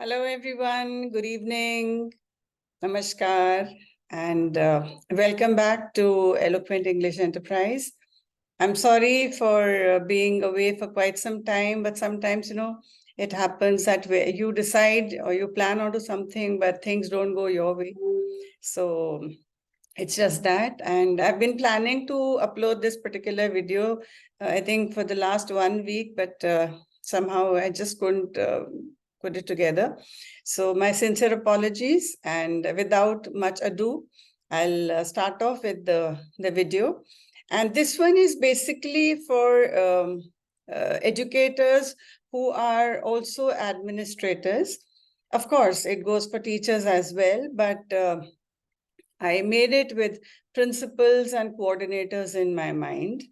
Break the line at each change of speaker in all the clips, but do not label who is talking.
Hello, everyone. Good evening. Namaskar. And welcome back to Eloquent English Enterprise. I'm sorry for being away for quite some time, but sometimes, it happens that you decide or you plan onto something, but things don't go your way. So it's just that. And I've been planning to upload this particular video, I think, for the last 1 week, but somehow I just couldn't put it together. So my sincere apologies. And without much ado, I'll start off with the video. And this one is basically for educators who are also administrators. Of course, it goes for teachers as well, but I made it with principals and coordinators in my mind.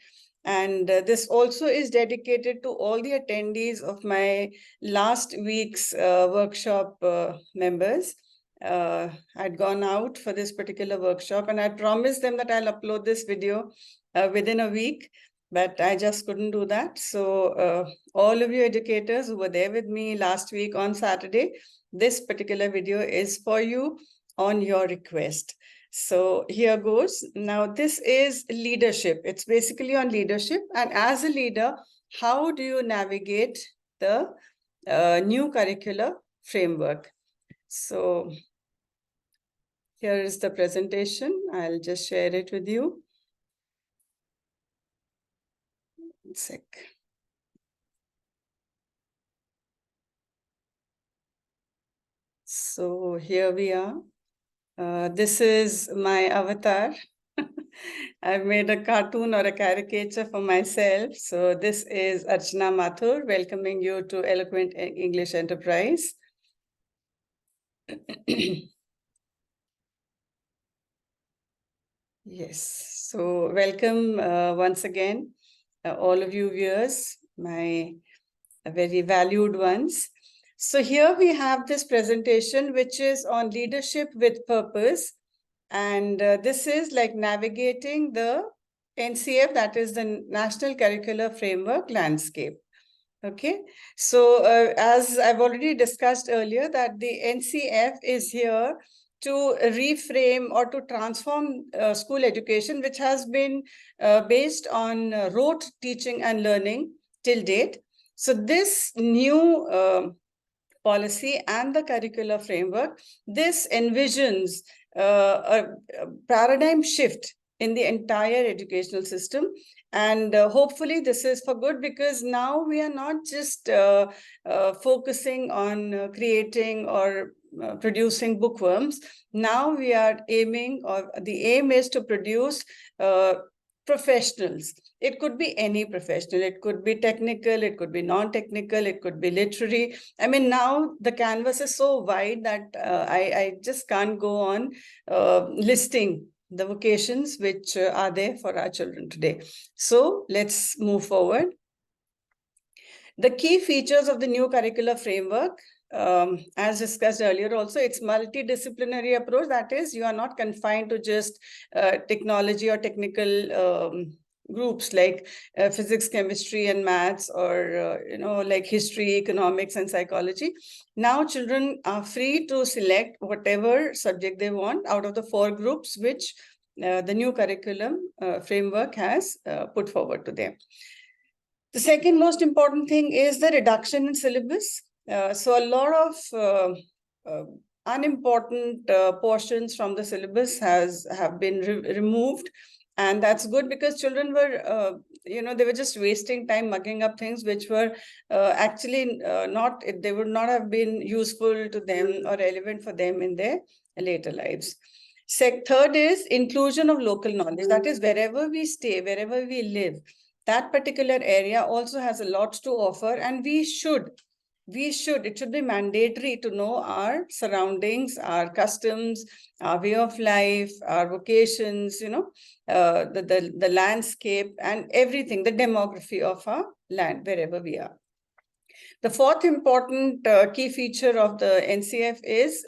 And this also is dedicated to all the attendees of my last week's workshop members. I'd gone out for this particular workshop and I promised them that I'll upload this video within a week, but I just couldn't do that. So all of you educators who were there with me last week on Saturday, this particular video is for you on your request. So here goes. Now, this is leadership. It's basically on leadership. And as a leader, how do you navigate the new curricular framework? So here is the presentation. I'll just share it with you. 1 sec. So here we are. This is my avatar. I've made a cartoon or a caricature for myself. So this is Archana Mathur welcoming you to Eloquent English Enterprise. Yes, so welcome once again, all of you viewers, my very valued ones. So here we have this presentation, which is on leadership with purpose. And this is like navigating the NCF, that is the National Curricular Framework landscape. Okay, so as I've already discussed earlier, that the NCF is here to reframe or to transform school education, which has been based on rote teaching and learning till date. So this new policy and the curricular framework, this envisions a paradigm shift in the entire educational system. And hopefully this is for good, because now we are not just focusing on creating or producing bookworms. Now we are aiming, or the aim is to produce professionals. It could be any professional. It could be technical, it could be non-technical, it could be literary. I mean, now the canvas is so wide that I just can't go on listing the vocations which are there for our children today. So let's move forward. The key features of the new curricular framework, as discussed earlier also, it's multidisciplinary approach. That is, you are not confined to just technology or technical groups like physics, chemistry, and maths, or like history, economics, and psychology. Now children are free to select whatever subject they want out of the 4 groups which the new curriculum framework has put forward to them. The second most important thing is the reduction in syllabus. So a lot of unimportant portions from the syllabus have been removed. And that's good, because children were, they were just wasting time mugging up things which were actually they would not have been useful to them or relevant for them in their later lives. Third is inclusion of local knowledge. That is, wherever we stay, wherever we live, that particular area also has a lot to offer, and it should be mandatory to know our surroundings, our customs, our way of life, our vocations, the landscape and everything, the demography of our land, wherever we are. The fourth important key feature of the NCF is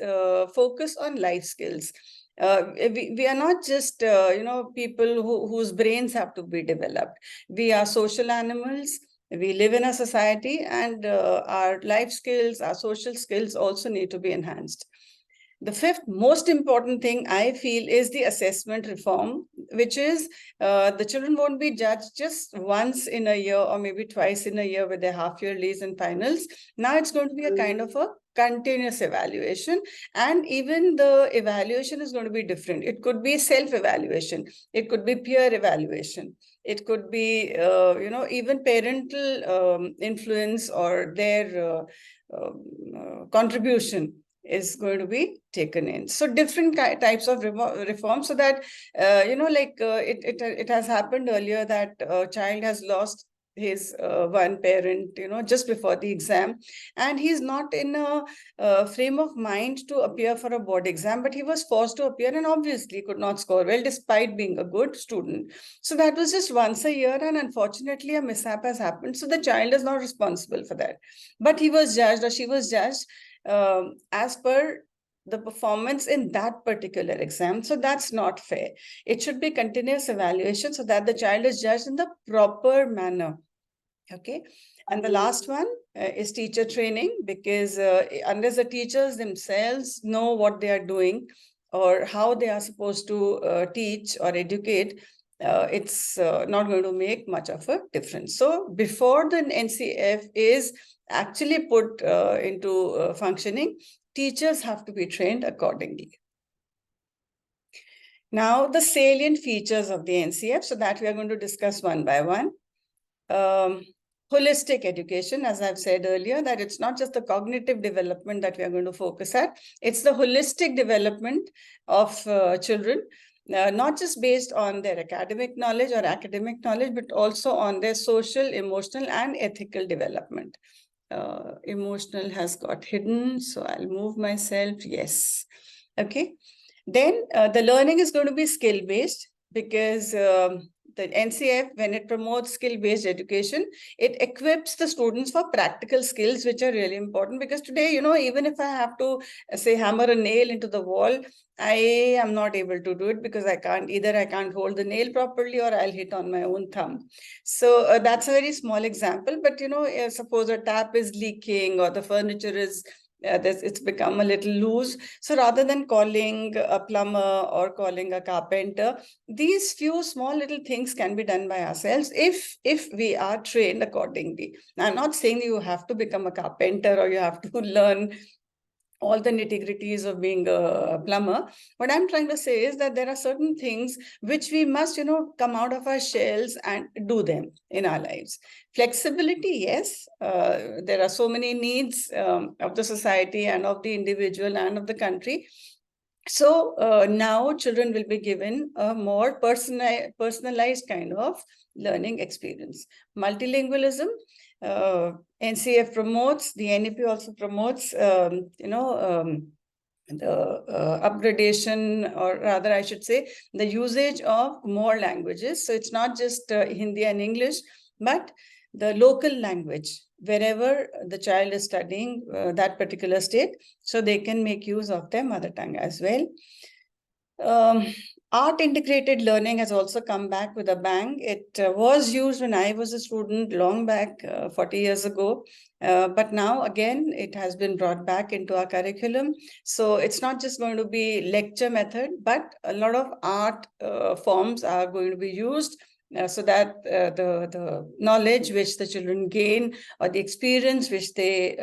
focus on life skills. We are not just, people whose brains have to be developed. We are social animals. We live in a society, and our life skills, our social skills also need to be enhanced. The fifth most important thing I feel is the assessment reform, which is the children won't be judged just once in a year or maybe twice in a year with their half-yearlies and finals. Now it's going to be a kind of a continuous evaluation, and even the evaluation is going to be different. It could be self-evaluation. It could be peer evaluation. It could be, even parental influence or their contribution is going to be taken in. So different types of reform, so that, it has happened earlier that a child has lost his one parent, just before the exam, and he's not in a frame of mind to appear for a board exam, but he was forced to appear and obviously could not score well despite being a good student. So that was just once a year, and unfortunately a mishap has happened. So the child is not responsible for that, but he was judged, or she was judged as per the performance in that particular exam. So that's not fair. It should be continuous evaluation so that the child is judged in the proper manner. Okay. And the last one is teacher training, because unless the teachers themselves know what they are doing or how they are supposed to teach or educate, it's not going to make much of a difference. So before the NCF is actually put into functioning, teachers have to be trained accordingly. Now, the salient features of the NCF, so that we are going to discuss one by one. Holistic education, as I've said earlier, that it's not just the cognitive development that we are going to focus at, it's the holistic development of children, not just based on their academic knowledge, but also on their social, emotional, and ethical development. Emotional has got hidden, so I'll move myself. Yes. Okay. Then the learning is going to be skill-based, because the NCF, when it promotes skill-based education, it equips the students for practical skills, which are really important. Because today, even if I have to, say, hammer a nail into the wall, I am not able to do it because I can't hold the nail properly, or I'll hit on my own thumb. So that's a very small example. But, suppose a tap is leaking, or the furniture is it's become a little loose. So rather than calling a plumber or calling a carpenter, these few small little things can be done by ourselves if we are trained accordingly. Now, I'm not saying you have to become a carpenter or you have to learn all the nitty-gritties of being a plumber. What I'm trying to say is that there are certain things which we must, come out of our shells and do them in our lives. Flexibility, yes. There are so many needs of the society and of the individual and of the country. So now children will be given a more personalized kind of learning experience. Multilingualism, NCF promotes, the NEP also promotes, the upgradation, or rather I should say, the usage of more languages. So it's not just Hindi and English, but the local language, wherever the child is studying that particular state, so they can make use of their mother tongue as well. Art integrated learning has also come back with a bang. It was used when I was a student long back, 40 years ago. But now, again, it has been brought back into our curriculum. So it's not just going to be lecture method, but a lot of art forms are going to be used, so that the knowledge which the children gain, or the experience which they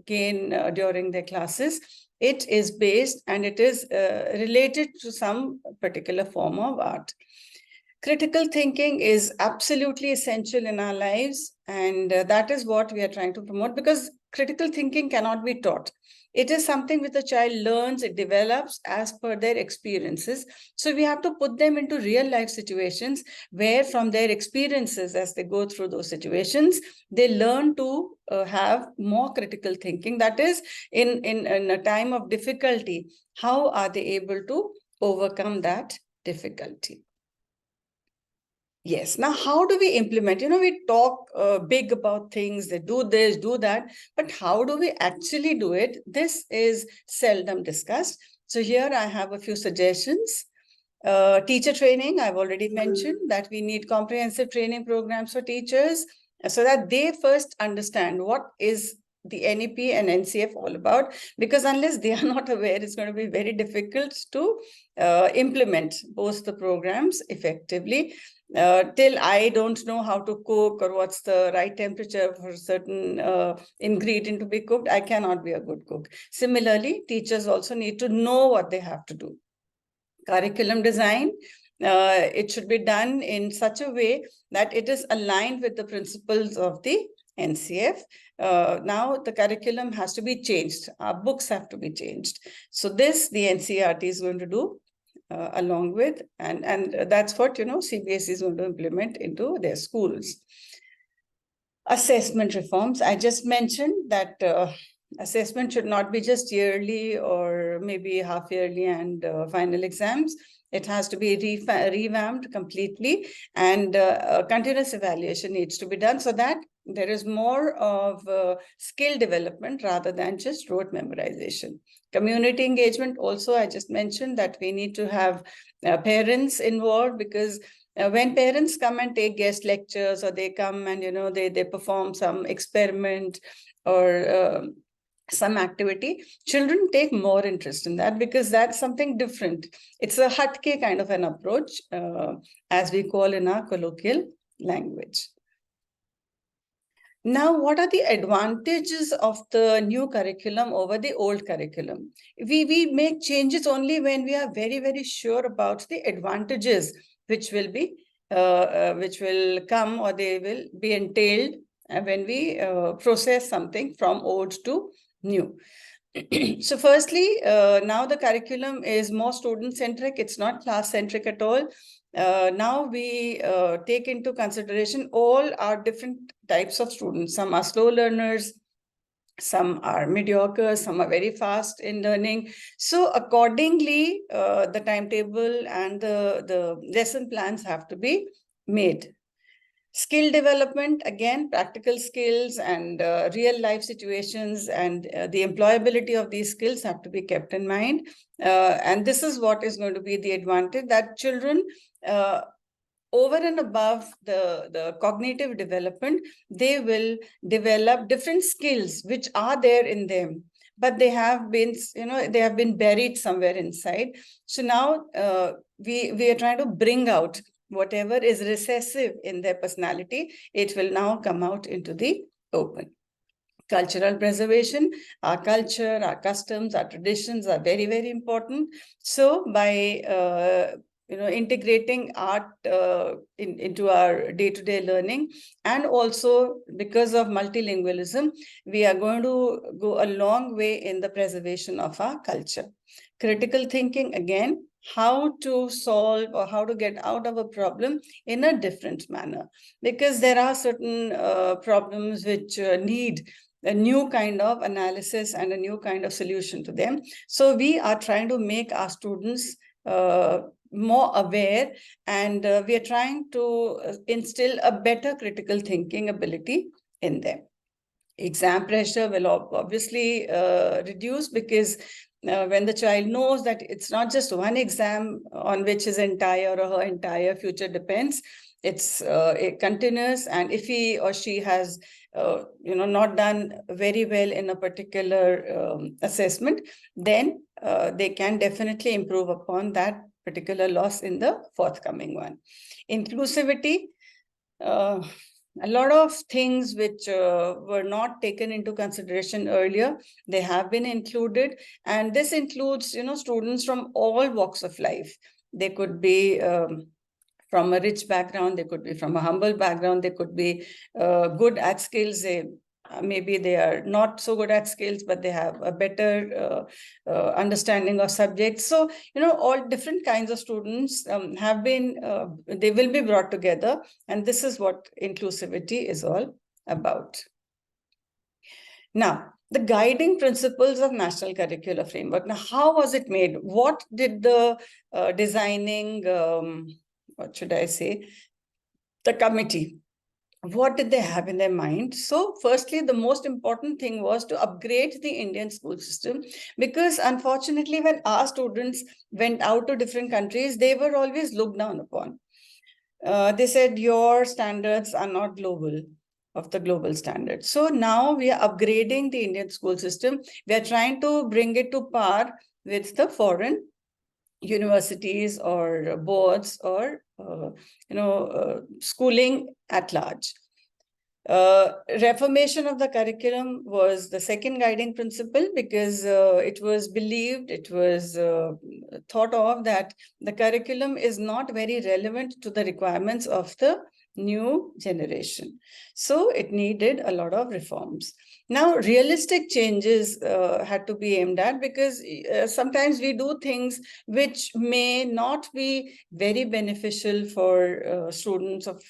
gain during their classes, it is based and it is related to some particular form of art. Critical thinking is absolutely essential in our lives, and that is what we are trying to promote, because critical thinking cannot be taught. It is something which the child learns, it develops as per their experiences. So we have to put them into real life situations where, from their experiences, as they go through those situations, they learn to have more critical thinking. That is, in a time of difficulty, how are they able to overcome that difficulty? Yes. Now, how do we implement? We talk big about things, they do this, do that, but how do we actually do it? This is seldom discussed. So here I have a few suggestions. Teacher training, I've already mentioned that we need comprehensive training programs for teachers. so that they first understand what is the NEP and NCF all about, because unless they are not aware, it's going to be very difficult to implement both the programs effectively. Till I don't know how to cook or what's the right temperature for a certain ingredient to be cooked, I cannot be a good cook. Similarly, teachers also need to know what they have to do. Curriculum design, it should be done in such a way that it is aligned with the principles of the NCF. Now the curriculum has to be changed. Our books have to be changed. So this, the NCERT is going to do along with, and that's what, CBSE is going to implement into their schools. Assessment reforms. I just mentioned that assessment should not be just yearly or maybe half yearly and final exams. It has to be revamped completely, and continuous evaluation needs to be done so that there is more of skill development rather than just rote memorization. Community engagement also, I just mentioned that we need to have parents involved, because when parents come and take guest lectures, or they come and they perform some experiment or some activity, children take more interest in that, because that's something different. It's a hatke kind of an approach, as we call in our colloquial language. Now, what are the advantages of the new curriculum over the old curriculum? We make changes only when we are very, very sure about the advantages which will come, or they will be entailed when we process something from old to new. So firstly, now the curriculum is more student-centric. It's not class-centric at all. Now we take into consideration all our different types of students. Some are slow learners, some are mediocre, some are very fast in learning. So accordingly, the timetable and the lesson plans have to be made. Skill development, again, practical skills and real life situations, and the employability of these skills have to be kept in mind. And this is what is going to be the advantage, that children, over and above the cognitive development, they will develop different skills which are there in them, but they have been, they have been buried somewhere inside. So now we are trying to bring out whatever is recessive in their personality. It will now come out into the open. Cultural preservation, our culture, our customs, our traditions are very, very important. So by integrating art into our day-to-day learning, and also because of multilingualism, we are going to go a long way in the preservation of our culture. Critical thinking, again, how to solve or how to get out of a problem in a different manner, because there are certain problems which need a new kind of analysis and a new kind of solution to them. So we are trying to make our students more aware, and we are trying to instill a better critical thinking ability in them. Exam pressure will obviously reduce, because when the child knows that it's not just one exam on which his entire or her entire future depends, it's a continuous, and if he or she has not done very well in a particular assessment, then they can definitely improve upon that particular loss in the forthcoming one. Inclusivity, a lot of things which were not taken into consideration earlier, they have been included, and this includes students from all walks of life. They could be from a rich background, they could be from a humble background, they could be good at skills, maybe they are not so good at skills, but they have a better understanding of subjects. So, all different kinds of students have been, they will be brought together. And this is what inclusivity is all about. Now, the guiding principles of National Curricular Framework. Now, how was it made? What did the designing, what should I say, the committee, what did they have in their mind? So firstly, the most important thing was to upgrade the Indian school system, because unfortunately, when our students went out to different countries, they were always looked down upon. They said, your standards are not global, of the global standard. So now we are upgrading the Indian school system. We are trying to bring it to par with the foreign universities or boards or schooling at large. Reformation of the curriculum was the second guiding principle, because it was believed, it was thought of that the curriculum is not very relevant to the requirements of the new generation. So it needed a lot of reforms. Now, realistic changes had to be aimed at, because sometimes we do things which may not be very beneficial for students of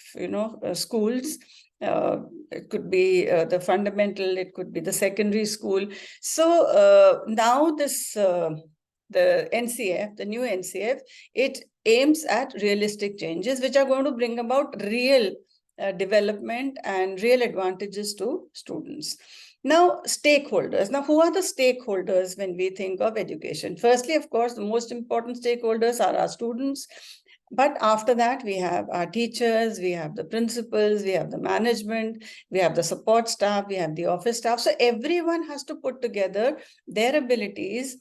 schools. It could be the fundamental, it could be the secondary school. So now this the NCF, the new NCF, it aims at realistic changes which are going to bring about real development and real advantages to students. Now, stakeholders. Now, who are the stakeholders when we think of education? Firstly, of course, the most important stakeholders are our students. But after that, we have our teachers, we have the principals, we have the management, we have the support staff, we have the office staff. So everyone has to put together their abilities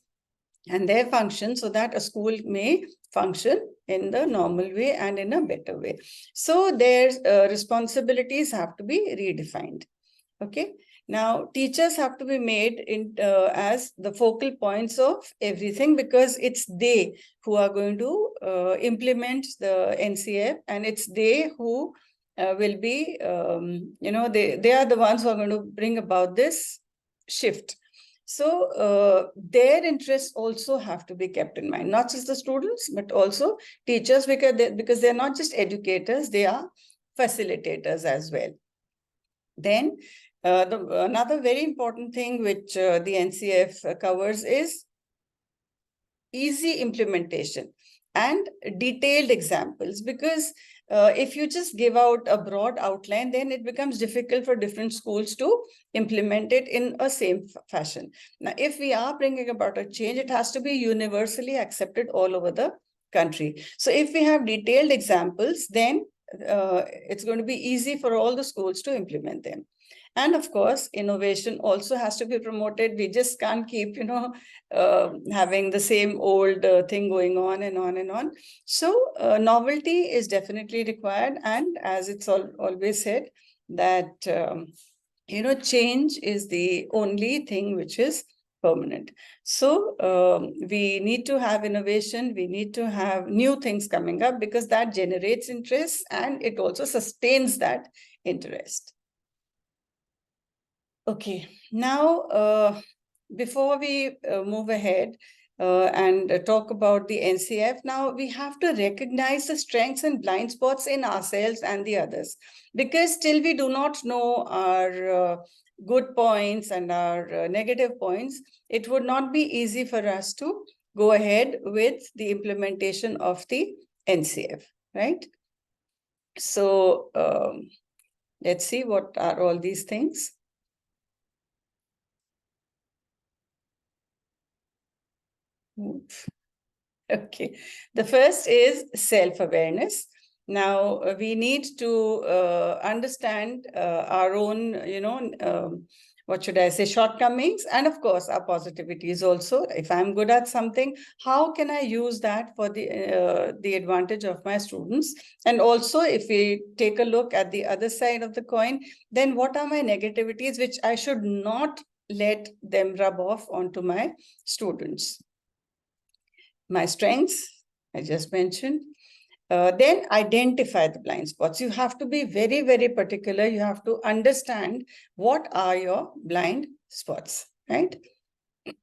and their function so that a school may function in the normal way and in a better way. So their responsibilities have to be redefined. Okay. Now, teachers have to be made as the focal points of everything, because it's they who are going to implement the NCF, and it's they who will be, they are the ones who are going to bring about this shift. So their interests also have to be kept in mind, not just the students, but also teachers, because they're not just educators, they are facilitators as well. Then another very important thing which the NCF covers is easy implementation and detailed examples, because if you just give out a broad outline, then it becomes difficult for different schools to implement it in a same fashion. Now, if we are bringing about a change, it has to be universally accepted all over the country. So if we have detailed examples, then it's going to be easy for all the schools to implement them. And of course, innovation also has to be promoted. We just can't keep, having the same old thing going on and on and on. So novelty is definitely required. And as it's always said, that, change is the only thing which is permanent. So we need to have innovation. We need to have new things coming up, because that generates interest and it also sustains that interest. Okay, now before we move ahead and talk about the NCF, now we have to recognize the strengths and blind spots in ourselves and the others, because still we do not know our good points and our negative points. It would not be easy for us to go ahead with the implementation of the NCF, right? So let's see what are all these things. Okay, the first is self-awareness. Now, we need to understand our own, what should I say, shortcomings, and of course, our positivities also. If I'm good at something, how can I use that for the advantage of my students? And also, if we take a look at the other side of the coin, then what are my negativities which I should not let them rub off onto my students? My strengths, I just mentioned. Then identify the blind spots. You have to be very, very particular. You have to understand what are your blind spots, right?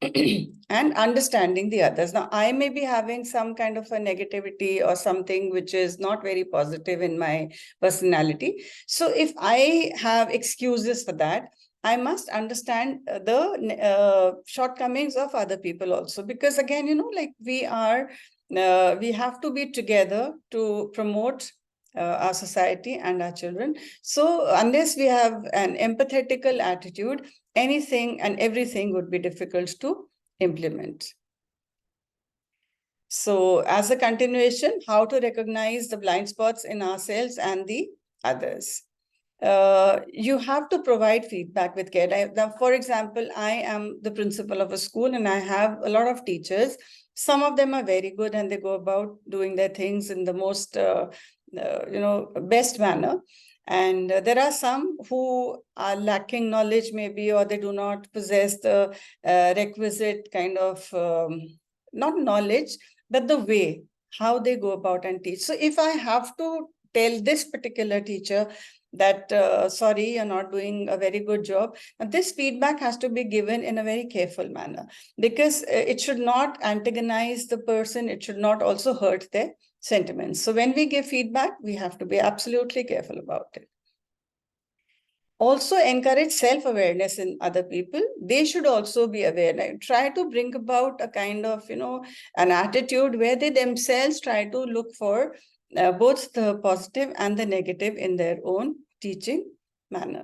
And understanding the others. Now, I may be having some kind of a negativity or something which is not very positive in my personality. So if I have excuses for that, I must understand the shortcomings of other people also, because again, we have to be together to promote our society and our children. So unless we have an empathetical attitude, anything and everything would be difficult to implement. So as a continuation, how to recognize the blind spots in ourselves and the others. you have to provide feedback with care. Now, for example, I am the principal of a school and I have a lot of teachers. Some of them are very good and they go about doing their things in the most, best manner. And there are some who are lacking knowledge maybe, or they do not possess the requisite kind of, not knowledge, but the way, how they go about and teach. So if I have to tell this particular teacher that, sorry, you're not doing a very good job, and this feedback has to be given in a very careful manner, because it should not antagonize the person. It should not also hurt their sentiments. So when we give feedback, we have to be absolutely careful about it. Also encourage self-awareness in other people. They should also be aware. Try to bring about a kind of, an attitude where they themselves try to look for both the positive and the negative in their own teaching manner.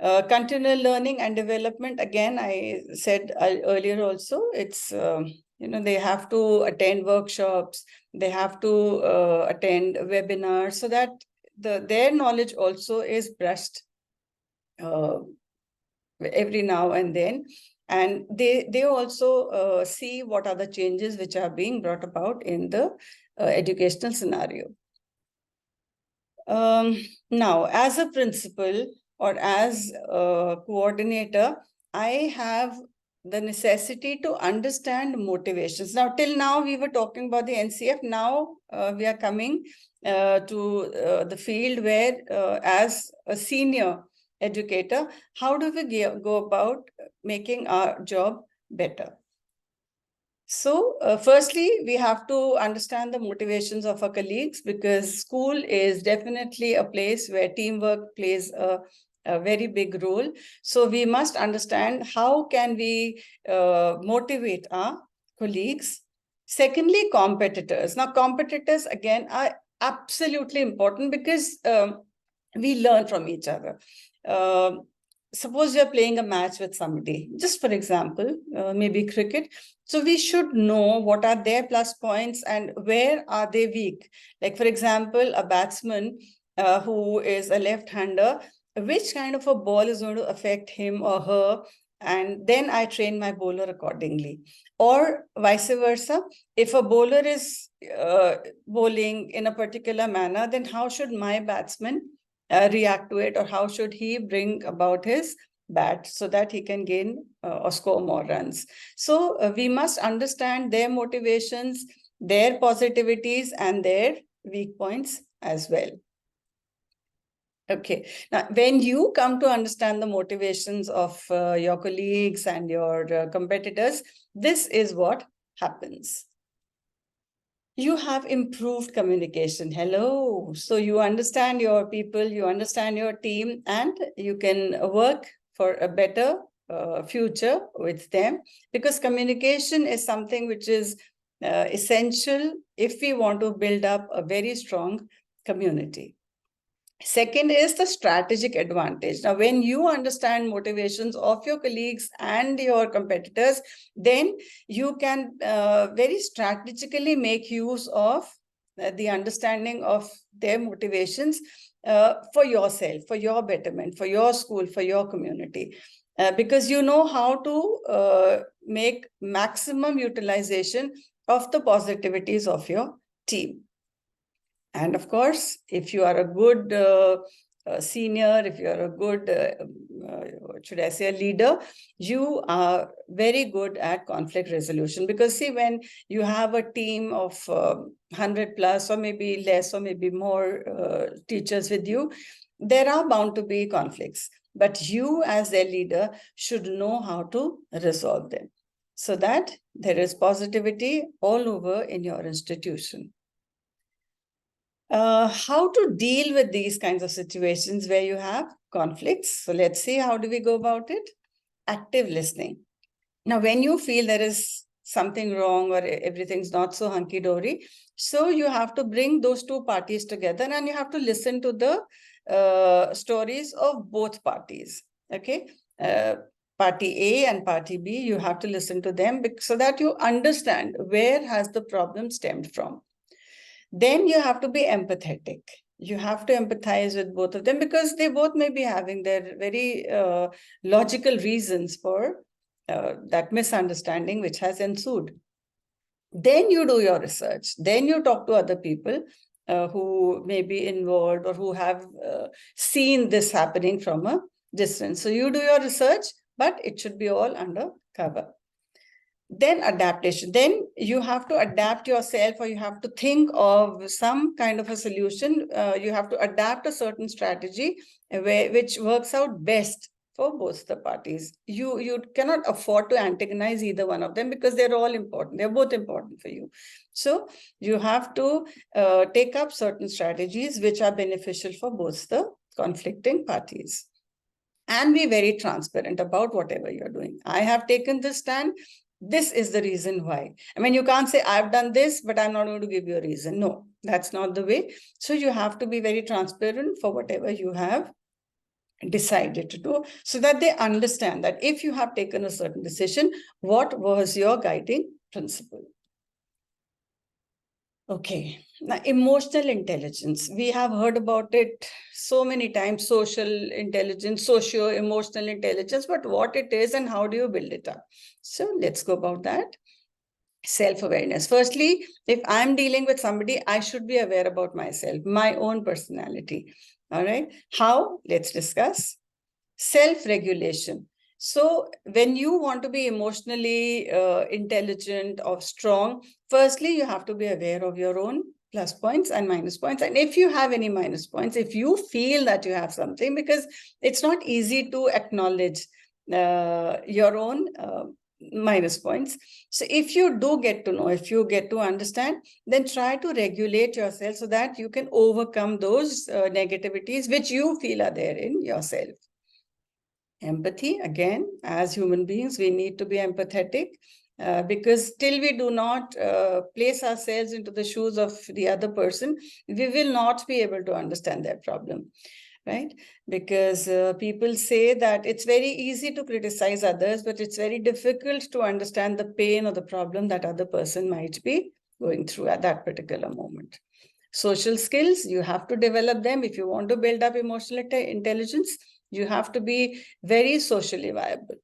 Continual learning and development. Again, I said earlier also, it's, they have to attend workshops, they have to attend webinars, so that their knowledge also is brushed every now and then. And they also see what are the changes which are being brought about in the educational scenario. Now, as a principal or as a coordinator, I have the necessity to understand motivations. Now, till now, we were talking about the NCF. Now, we are coming to the field where, as a senior educator, how do we go about making our job better? So firstly, we have to understand the motivations of our colleagues, because school is definitely a place where teamwork plays a very big role. So we must understand how can we motivate our colleagues. Secondly, competitors. Now, competitors, again, are absolutely important, because we learn from each other. Suppose you're playing a match with somebody, just for example, maybe cricket. So we should know what are their plus points and where are they weak. Like, for example, a batsman who is a left-hander, which kind of a ball is going to affect him or her, and then I train my bowler accordingly. Or vice versa, if a bowler is bowling in a particular manner, then how should my batsman react to it, or how should he bring about his bat so that he can gain or score more runs? So we must understand their motivations, their positivities, and their weak points as well. Okay, now when you come to understand the motivations of your colleagues and your competitors, this is what happens. You have improved communication. Hello. So you understand your people, you understand your team, and you can work for a better future with them, because communication is something which is essential if we want to build up a very strong community. Second is the strategic advantage. Now, when you understand motivations of your colleagues and your competitors, then you can very strategically make use of the understanding of their motivations for yourself, for your betterment, for your school, for your community. Because you know how to make maximum utilization of the positivities of your team. And of course, if you are a good senior, if you are a good, what should I say, a leader, you are very good at conflict resolution. Because see, when you have a team of 100 plus, or maybe less, or maybe more teachers with you, there are bound to be conflicts. But you as their leader should know how to resolve them, so that there is positivity all over in your institution. How to deal with these kinds of situations where you have conflicts. So let's see, how do we go about it? Active listening. Now, when you feel there is something wrong or everything's not so hunky-dory, so you have to bring those two parties together and you have to listen to the stories of both parties. Okay. Party A and party B, you have to listen to them so that you understand where has the problem stemmed from. Then you have to be empathetic. You have to empathize with both of them because they both may be having their very logical reasons for that misunderstanding which has ensued. Then you do your research. Then you talk to other people who may be involved or who have seen this happening from a distance. So you do your research, but it should be all under cover. Then adaptation. Then you have to adapt yourself, or you have to think of some kind of a solution. You have to adapt a certain strategy which works out best for both the parties. You cannot afford to antagonize either one of them because they're all important. They're both important for you. So you have to take up certain strategies which are beneficial for both the conflicting parties. And be very transparent about whatever you're doing. I have taken this stand. This is the reason why. I mean, you can't say, I've done this, but I'm not going to give you a reason. No, that's not the way. So you have to be very transparent for whatever you have decided to do, so that they understand that if you have taken a certain decision, what was your guiding principle? Okay, now emotional intelligence. We have heard about it so many times, social intelligence, socio-emotional intelligence, but what it is and how do you build it up? So let's go about that. Self-awareness. Firstly, if I'm dealing with somebody, I should be aware about myself, my own personality. All right. How? Let's discuss. Self-regulation. So when you want to be emotionally intelligent or strong, firstly, you have to be aware of your own plus points and minus points. And if you have any minus points, if you feel that you have something, because it's not easy to acknowledge your own minus points. So if you do get to know, if you get to understand, then try to regulate yourself so that you can overcome those negativities which you feel are there in yourself. Empathy, again, as human beings, we need to be empathetic because till we do not place ourselves into the shoes of the other person, we will not be able to understand their problem, right? Because people say that it's very easy to criticize others, but it's very difficult to understand the pain or the problem that other person might be going through at that particular moment. Social skills, you have to develop them if you want to build up emotional intelligence. You have to be very socially viable.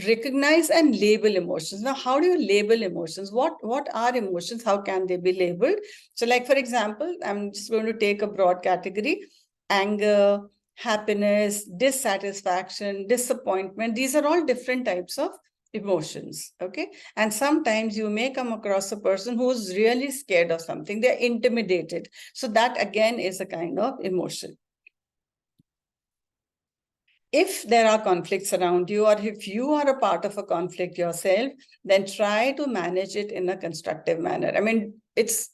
Recognize and label emotions. Now, how do you label emotions? What are emotions? How can they be labeled? So like, for example, I'm just going to take a broad category: anger, happiness, dissatisfaction, disappointment. These are all different types of emotions, okay? And sometimes you may come across a person who's really scared of something. They're intimidated. So that again is a kind of emotion. If there are conflicts around you, or if you are a part of a conflict yourself, then try to manage it in a constructive manner. I mean, it's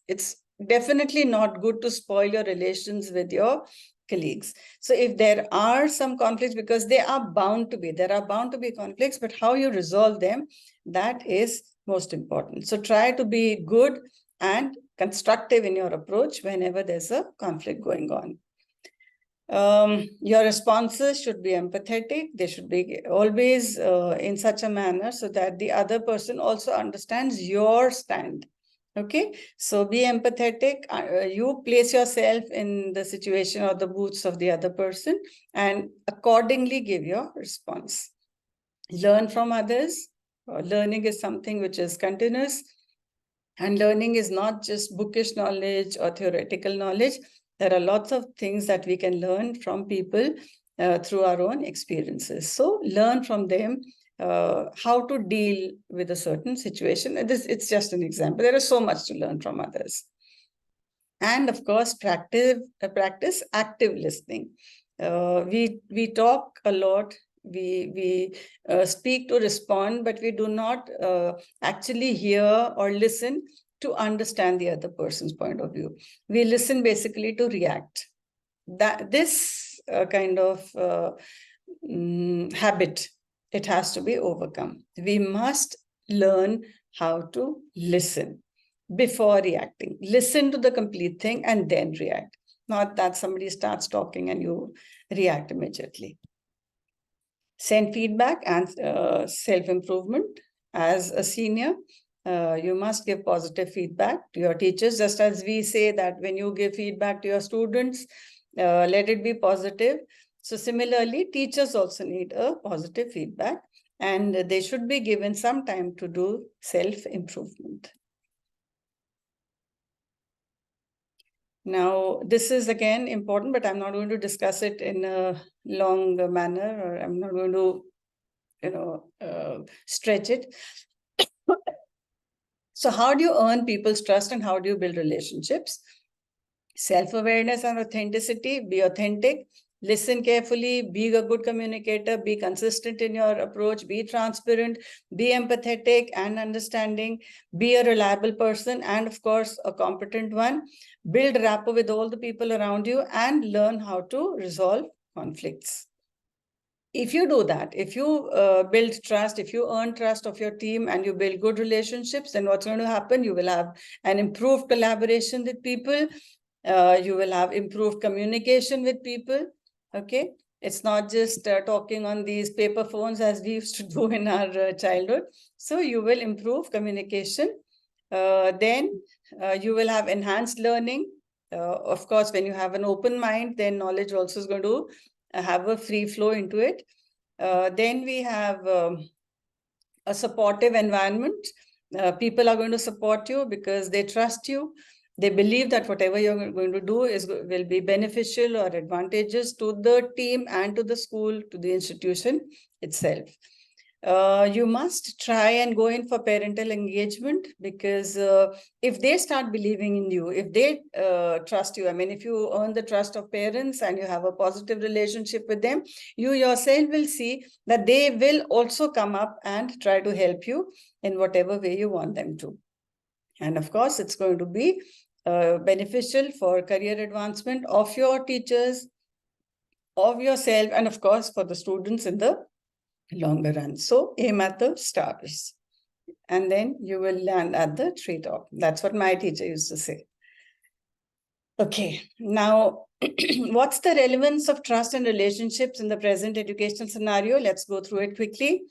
definitely not good to spoil your relations with your colleagues. So if there are some conflicts, because there are bound to be conflicts, but how you resolve them, that is most important. So try to be good and constructive in your approach whenever there's a conflict going on. Your responses should be empathetic. They should be always in such a manner so that the other person also understands your stand. Okay, so be empathetic. You place yourself in the situation or the boots of the other person and accordingly give your response. Learn from others. Learning is something which is continuous, and learning is not just bookish knowledge or theoretical knowledge. There are lots of things that we can learn from people through our own experiences. So learn from them how to deal with a certain situation. It's just an example. There is so much to learn from others. And of course, practice active listening. We talk a lot. We speak to respond, but we do not actually hear or listen to understand the other person's point of view. We listen basically to react. That this kind of habit, it has to be overcome. We must learn how to listen before reacting. Listen to the complete thing and then react. Not that somebody starts talking and you react immediately. Send feedback and self-improvement as a senior. You must give positive feedback to your teachers, just as we say that when you give feedback to your students, let it be positive. So similarly, teachers also need a positive feedback, and they should be given some time to do self-improvement. Now, this is again important, but I'm not going to discuss it in a long manner, or I'm not going to, stretch it. So how do you earn people's trust and how do you build relationships? Self-awareness and authenticity. Be authentic. Listen carefully. Be a good communicator. Be consistent in your approach. Be transparent. Be empathetic and understanding. Be a reliable person and, of course, a competent one. Build rapport with all the people around you and learn how to resolve conflicts. If you do that, if you build trust, if you earn trust of your team and you build good relationships, then what's going to happen? You will have an improved collaboration with people. You will have improved communication with people. Okay. It's not just talking on these paper phones as we used to do in our childhood. So you will improve communication. Then you will have enhanced learning. Of course, when you have an open mind, then knowledge also is going to have a free flow into it. Then we have a supportive environment. People are going to support you because they trust you. They believe that whatever you're going to do will be beneficial or advantageous to the team and to the school, to the institution itself. You must try and go in for parental engagement, because if they start believing in you, if they trust you, I mean, if you earn the trust of parents and you have a positive relationship with them, you yourself will see that they will also come up and try to help you in whatever way you want them to. And of course, it's going to be beneficial for career advancement of your teachers, of yourself, and of course, for the students in the longer run. So aim at the stars and then you will land at the treetop. That's what my teacher used to say. Okay, now what's the relevance of trust and relationships in the present educational scenario? Let's go through it quickly.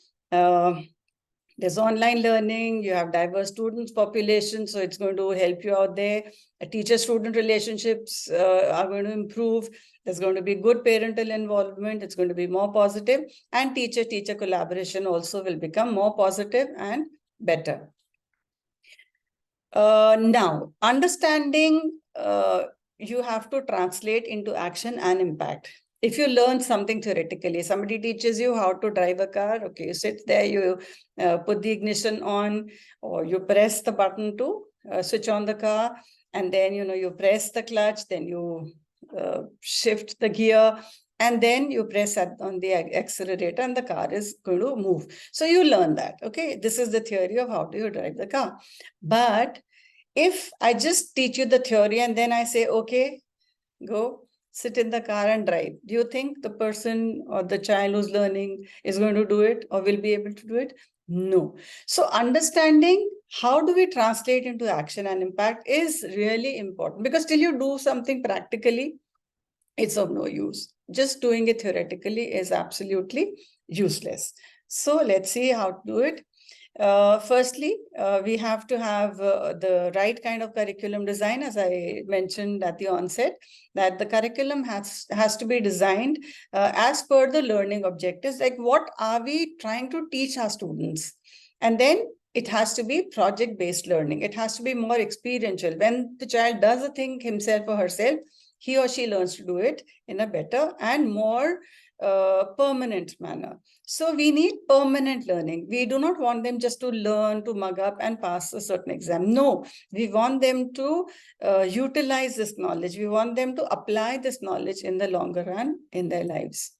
There's online learning, you have diverse students population, so it's going to help you out there. Teacher-student relationships are going to improve. There's going to be good parental involvement. It's going to be more positive, and teacher-teacher collaboration also will become more positive and better. Now, understanding, you have to translate into action and impact. If you learn something theoretically, somebody teaches you how to drive a car, okay, you sit there, you put the ignition on, or you press the button to switch on the car, and then, you press the clutch, then you shift the gear, and then you press on the accelerator and the car is going to move. So you learn that, okay? This is the theory of how do you drive the car. But if I just teach you the theory and then I say, okay, go sit in the car and drive, do you think the person or the child who's learning is going to do it or will be able to do it? No. So understanding how do we translate into action and impact is really important, because till you do something practically, it's of no use. Just doing it theoretically is absolutely useless. So let's see how to do it. Firstly, we have to have the right kind of curriculum design, as I mentioned at the onset, that the curriculum has to be designed as per the learning objectives. Like, what are we trying to teach our students? And then it has to be project-based learning. It has to be more experiential. When the child does a thing himself or herself, he or she learns to do it in a better and more permanent manner. So we need permanent learning. We do not want them just to learn, to mug up and pass a certain exam. No, we want them to utilize this knowledge. We want them to apply this knowledge in the longer run in their lives.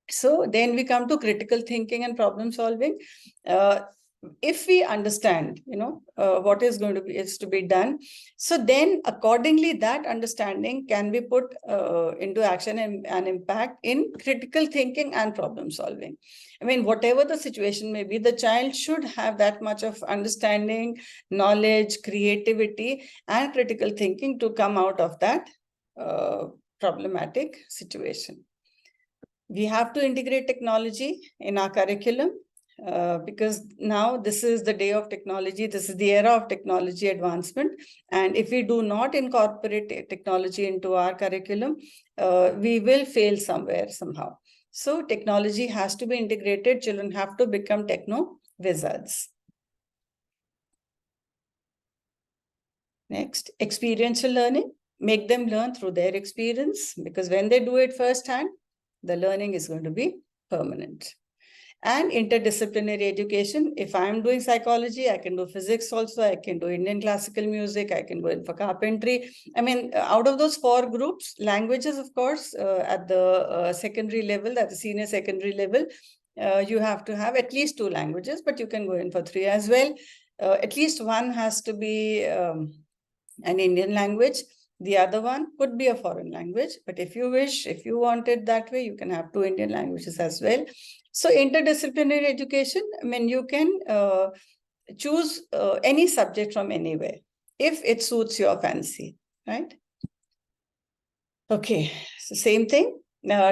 So then we come to critical thinking and problem solving. If we understand, what is to be done, so then accordingly that understanding can be put into action and impact in critical thinking and problem solving. I mean, whatever the situation may be, the child should have that much of understanding, knowledge, creativity, and critical thinking to come out of that problematic situation. We have to integrate technology in our curriculum. because now this is the day of technology, this is the era of technology advancement. And if we do not incorporate technology into our curriculum, we will fail somewhere, somehow. So technology has to be integrated. Children have to become techno wizards. Next, experiential learning. Make them learn through their experience, because when they do it firsthand, the learning is going to be permanent. And interdisciplinary education. If I'm doing psychology, I can do physics also, I can do Indian classical music, I can go in for carpentry. I mean, out of those 4 groups, languages, of course, at the secondary level, at the senior secondary level, you have to have at least 2 languages, but you can go in for 3 as well. At least one has to be an Indian language. The other one could be a foreign language, but if you wish, if you want it that way, you can have 2 Indian languages as well. So interdisciplinary education, I mean, you can choose any subject from anywhere if it suits your fancy, right? Okay, so same thing.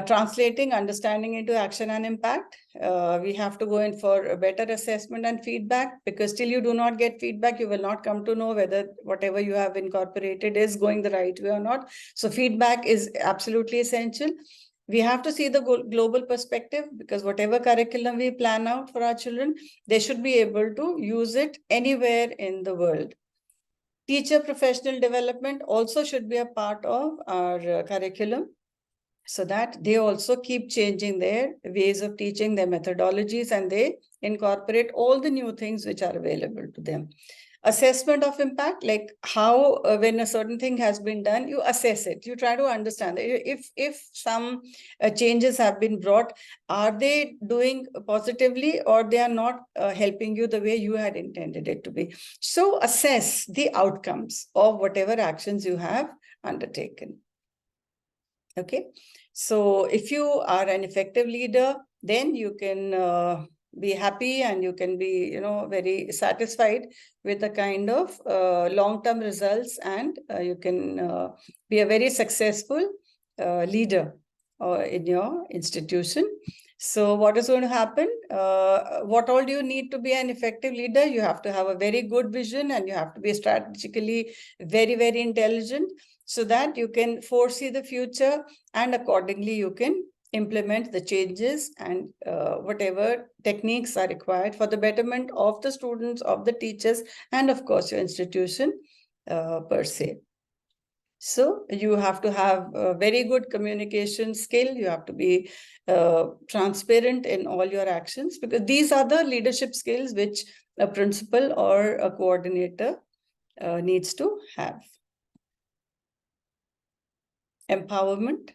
Translating understanding into action and impact. We have to go in for a better assessment and feedback, because till you do not get feedback, you will not come to know whether whatever you have incorporated is going the right way or not. So feedback is absolutely essential. We have to see the global perspective, because whatever curriculum we plan out for our children, they should be able to use it anywhere in the world. Teacher professional development also should be a part of our curriculum, so that they also keep changing their ways of teaching, their methodologies, and they incorporate all the new things which are available to them. Assessment of impact, like how when a certain thing has been done, you assess it, you try to understand if some changes have been brought, are they doing positively, or they are not helping you the way you had intended it to be. So assess the outcomes of whatever actions you have undertaken. Okay, so if you are an effective leader, then you can be happy, and you can be, very satisfied with the kind of long-term results, and you can be a very successful leader in your institution. So what is going to happen? What all do you need to be an effective leader? You have to have a very good vision, and you have to be strategically very, very intelligent, so that you can foresee the future, and accordingly you can implement the changes and whatever techniques are required for the betterment of the students, of the teachers, and of course your institution per se. So you have to have a very good communication skill. You have to be transparent in all your actions, because these are the leadership skills which a principal or a coordinator needs to have. Empowerment.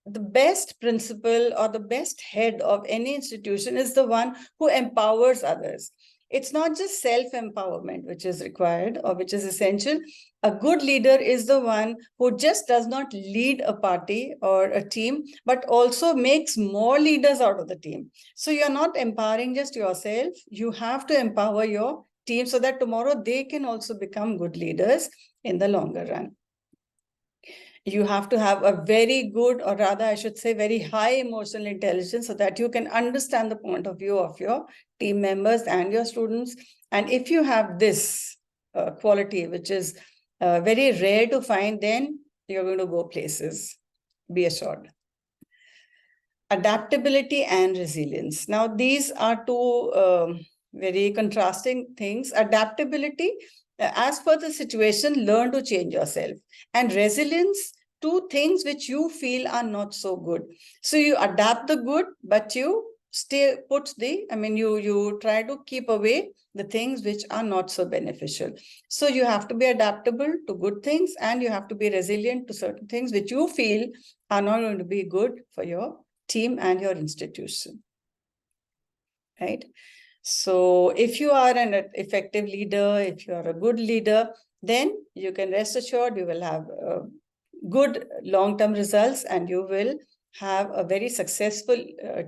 The best principal or the best head of any institution is the one who empowers others. It's not just self-empowerment which is required or which is essential. A good leader is the one who just does not lead a party or a team, but also makes more leaders out of the team. So you're not empowering just yourself. You have to empower your team, so that tomorrow they can also become good leaders in the longer run. You have to have a very good, or rather I should say very high emotional intelligence, so that you can understand the point of view of your team members and your students. And if you have this quality, which is very rare to find, then you're going to go places, be assured. Adaptability and resilience. Now, these are two very contrasting things. Adaptability, as per the situation, learn to change yourself. And resilience, to things which you feel are not so good. So you adapt the good, but you you try to keep away the things which are not so beneficial. So you have to be adaptable to good things, and you have to be resilient to certain things which you feel are not going to be good for your team and your institution, right? So if you are an effective leader, if you are a good leader, then you can rest assured you will have good long-term results, and you will have a very successful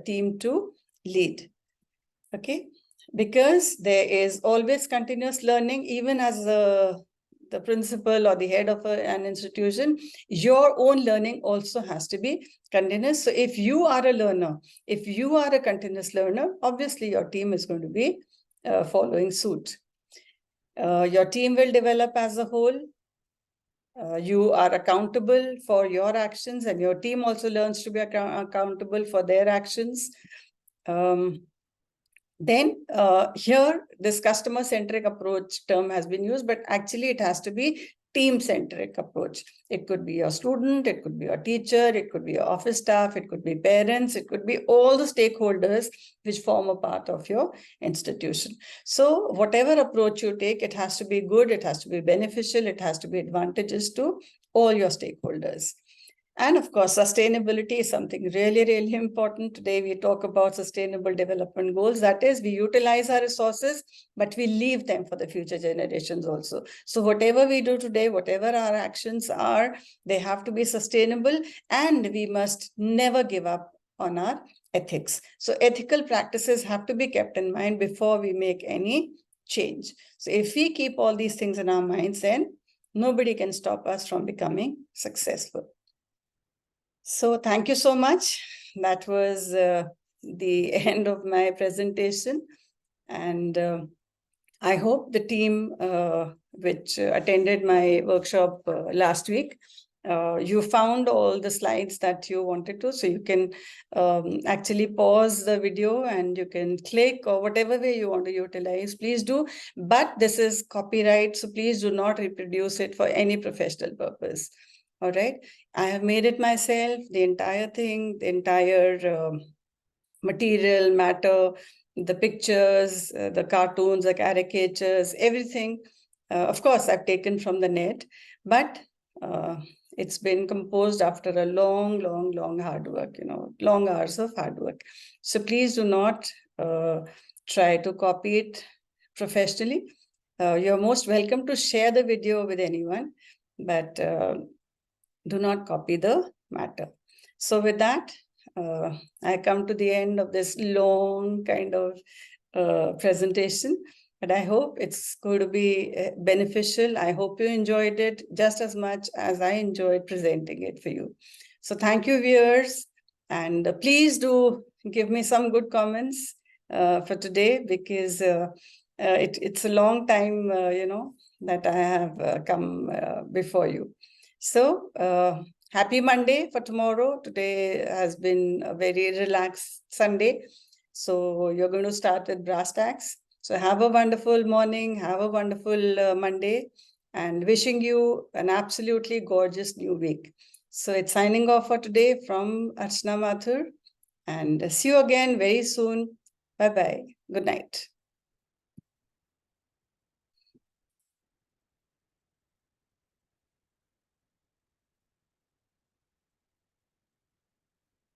team to lead. Okay, because there is always continuous learning, even as the principal or the head of an institution, your own learning also has to be continuous. So if you are a learner, if you are a continuous learner, obviously your team is going to be following suit. Your team will develop as a whole. You are accountable for your actions, and your team also learns to be accountable for their actions. Then here, this customer-centric approach term has been used, but actually it has to be team-centric approach. It could be your student, it could be your teacher, it could be your office staff, it could be parents, it could be all the stakeholders which form a part of your institution. So whatever approach you take, it has to be good, it has to be beneficial, it has to be advantageous to all your stakeholders. And of course, sustainability is something really, really important. Today, we talk about sustainable development goals. That is, we utilize our resources, but we leave them for the future generations also. So whatever we do today, whatever our actions are, they have to be sustainable, and we must never give up on our ethics. So ethical practices have to be kept in mind before we make any change. So if we keep all these things in our minds, then nobody can stop us from becoming successful. So thank you so much. That was the end of my presentation. And I hope the team which attended my workshop last week, you found all the slides that you wanted to. So you can actually pause the video and you can click, or whatever way you want to utilize, please do. But this is copyright, so please do not reproduce it for any professional purpose. All right. I have made it myself, the entire thing, the entire material, matter, the pictures, the cartoons, the caricatures, everything. Of course, I've taken from the net, but it's been composed after a long, long, long hard work, long hours of hard work. So please do not try to copy it professionally. You're most welcome to share the video with anyone, but do not copy the matter. So with that, I come to the end of this long kind of presentation, but I hope it's going to be beneficial. I hope you enjoyed it just as much as I enjoyed presenting it for you. So thank you, viewers, and please do give me some good comments for today, because it's a long time, that I have come before you. So happy Monday for tomorrow. Today has been a very relaxed Sunday. So you're going to start with brass tacks. So have a wonderful morning. Have a wonderful Monday. And wishing you an absolutely gorgeous new week. So it's signing off for today from Archana Mathur. And see you again very soon. Bye-bye. Good night.